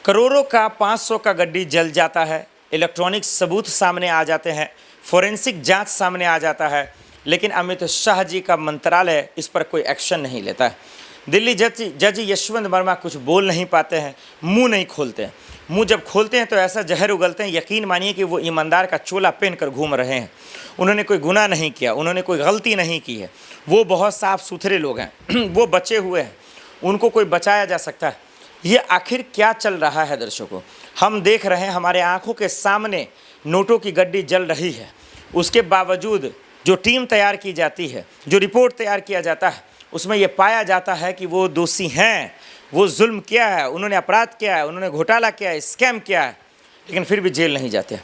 करोड़ों का 500 का गड्डी जल जाता है, इलेक्ट्रॉनिक सबूत सामने आ जाते हैं, फोरेंसिक जांच सामने आ जाता है, लेकिन अमित शाह जी का मंत्रालय इस पर कोई एक्शन नहीं लेता है। दिल्ली जज यशवंत वर्मा कुछ बोल नहीं पाते हैं, मुंह नहीं खोलते हैं। मुंह जब खोलते हैं तो ऐसा जहर उगलते हैं, यकीन मानिए कि वो ईमानदार का चोला पहन कर घूम रहे हैं। उन्होंने कोई गुनाह नहीं किया, उन्होंने कोई गलती नहीं की है, वो बहुत साफ सुथरे लोग हैं वो बचे हुए हैं, उनको कोई बचाया जा सकता है। ये आखिर क्या चल रहा है दर्शकों? हम देख रहे हैं, हमारे आंखों के सामने नोटों की गड्डी जल रही है। उसके बावजूद जो टीम तैयार की जाती है, जो रिपोर्ट तैयार किया जाता है, उसमें ये पाया जाता है कि वो दोषी हैं, वो जुल्म किया है, उन्होंने अपराध किया है, उन्होंने घोटाला किया है, स्कैम किया है, लेकिन फिर भी जेल नहीं जाते।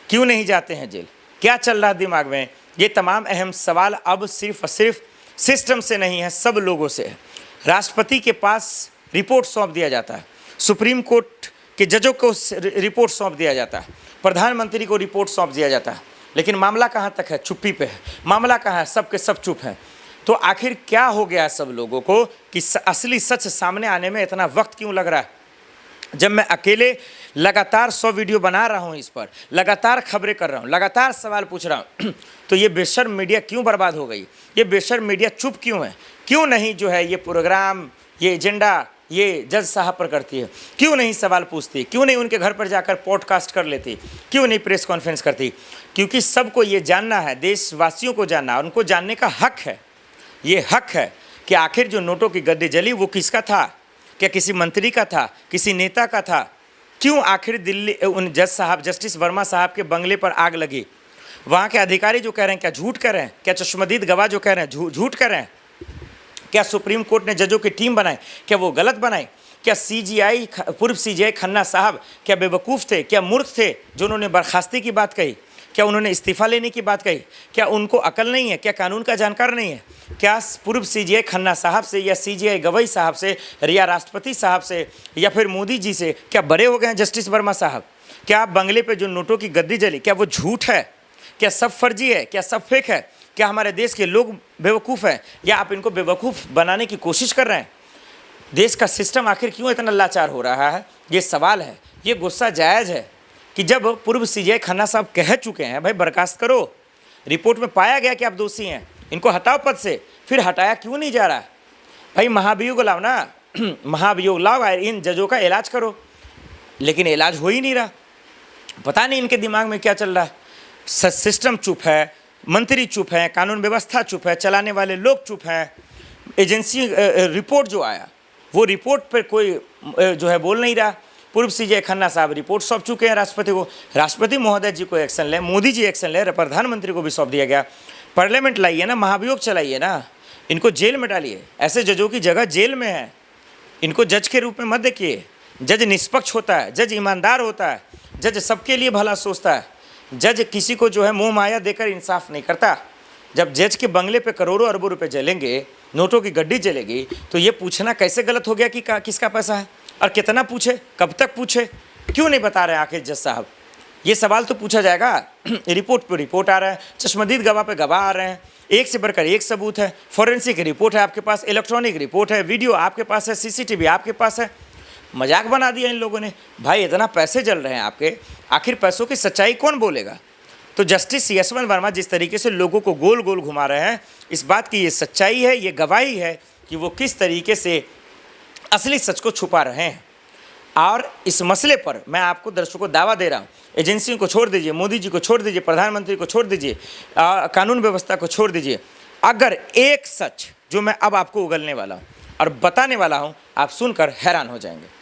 क्यों नहीं जाते हैं जेल? क्या चल रहा है दिमाग में? ये तमाम अहम सवाल अब सिर्फ और सिर्फ सिस्टम से नहीं है, सब लोगों से है। राष्ट्रपति के पास रिपोर्ट सौंप दिया जाता है, सुप्रीम कोर्ट के जजों को रिपोर्ट सौंप दिया जाता है, प्रधानमंत्री को रिपोर्ट सौंप दिया जाता है, लेकिन मामला कहाँ तक है? चुप्पी पे है। मामला कहाँ है? सब के सब चुप हैं। तो आखिर क्या हो गया सब लोगों को कि असली सच सामने आने में इतना वक्त क्यों लग रहा है? जब मैं अकेले लगातार 100 वीडियो बना रहा हूँ, इस पर लगातार खबरें कर रहा हूँ, लगातार सवाल पूछ रहा हूँ तो ये बेशर्म मीडिया क्यों बर्बाद हो गई? ये बेशर्म मीडिया चुप क्यों है? क्यों नहीं जो है ये प्रोग्राम, ये एजेंडा ये जज साहब पर करती है? क्यों नहीं सवाल पूछती? क्यों नहीं उनके घर पर जाकर पॉडकास्ट कर लेती? क्यों नहीं प्रेस कॉन्फ्रेंस करती? क्योंकि सबको ये जानना है, देशवासियों को जानना, उनको जानने का हक है। ये हक है कि आखिर जो नोटों की गड्डी जली वो किसका था? क्या किसी मंत्री का था? किसी नेता का था? क्यों आखिर दिल्ली उन जज साहब, जस्टिस वर्मा साहब के बंगले पर आग लगी? वहाँ के अधिकारी जो कह रहे हैं क्या झूठ कर रहे हैं? क्या चश्मदीद गवाह जो कह रहे हैं झूठ कर रहे हैं? क्या सुप्रीम कोर्ट ने जजों की टीम बनाई, क्या वो गलत बनाई? क्या सीजीआई, पूर्व सीजीआई खन्ना साहब क्या बेवकूफ़ थे? क्या मूर्ख थे जो उन्होंने बर्खास्ती की बात कही? क्या उन्होंने इस्तीफ़ा लेने की बात कही? क्या उनको अकल नहीं है? क्या कानून का जानकार नहीं है? क्या पूर्व सीजीआई खन्ना साहब से या सीजीआई गवई साहब से या राष्ट्रपति साहब से या फिर मोदी जी से क्या बड़े हो गए हैं जस्टिस वर्मा साहब? क्या बंगले पे जो नोटों की गद्दी जली, क्या वो झूठ है? क्या सब फर्जी है? क्या सब फेक है? क्या हमारे देश के लोग बेवकूफ़ हैं या आप इनको बेवकूफ़ बनाने की कोशिश कर रहे हैं? देश का सिस्टम आखिर क्यों इतना लाचार हो रहा है? ये सवाल है। ये गुस्सा जायज़ है कि जब पूर्व सीजीआई खन्ना साहब कह चुके हैं भाई बर्खास्त करो, रिपोर्ट में पाया गया कि आप दोषी हैं, इनको हटाओ पद से, फिर हटाया क्यों नहीं जा रहा? भाई महाभियोग लाओ ना महाभियोग लाओ, इन जजों का इलाज करो, लेकिन इलाज हो ही नहीं रहा। पता नहीं इनके दिमाग में क्या चल रहा है। सिस्टम चुप है, मंत्री चुप हैं, कानून व्यवस्था चुप है, चलाने वाले लोग चुप हैं। एजेंसी रिपोर्ट जो आया वो रिपोर्ट पर कोई जो है बोल नहीं रहा। पूर्व सीजीआई खन्ना साहब रिपोर्ट सौंप चुके हैं राष्ट्रपति को, राष्ट्रपति महोदय जी को एक्शन ले, मोदी जी एक्शन ले, प्रधानमंत्री को भी सौंप दिया गया। पार्लियामेंट लाइए ना, महाभियोग चलाइए ना, इनको जेल में डालिए। ऐसे जजों की जगह जेल में है, इनको जज के रूप में मत देखिए। जज निष्पक्ष होता है, जज ईमानदार होता है, जज सबके लिए भला सोचता है, जज किसी को जो है मोह माया देकर इंसाफ नहीं करता। जब जज के बंगले पे करोड़ों अरबों रुपए जलेंगे, नोटों की गड्डी जलेगी, तो ये पूछना कैसे गलत हो गया कि किसका पैसा है और कितना पूछे, कब तक पूछे? क्यों नहीं बता रहे आखिर जज साहब? ये सवाल तो पूछा जाएगा। रिपोर्ट पे रिपोर्ट आ रहा है, चश्मदीद गवाह पे गवाह आ रहे हैं, एक से बढ़कर एक सबूत है, फॉरेंसिक रिपोर्ट है आपके पास, इलेक्ट्रॉनिक रिपोर्ट है, वीडियो आपके पास है, सीसीटीवी आपके पास है। मजाक बना दिया इन लोगों ने। भाई इतना पैसे जल रहे हैं आपके, आखिर पैसों की सच्चाई कौन बोलेगा? तो जस्टिस यशवंत वर्मा जिस तरीके से लोगों को गोल गोल घुमा रहे हैं, इस बात की ये सच्चाई है, ये गवाही है कि वो किस तरीके से असली सच को छुपा रहे हैं। और इस मसले पर मैं आपको दर्शकों को दावा दे रहा हूँ, एजेंसियों को छोड़ दीजिए, मोदी जी को छोड़ दीजिए, प्रधानमंत्री को छोड़ दीजिए, कानून व्यवस्था को छोड़ दीजिए, अगर एक सच जो मैं अब आपको उगलने वाला हूँ और बताने वाला हूँ, आप सुनकर हैरान हो जाएंगे।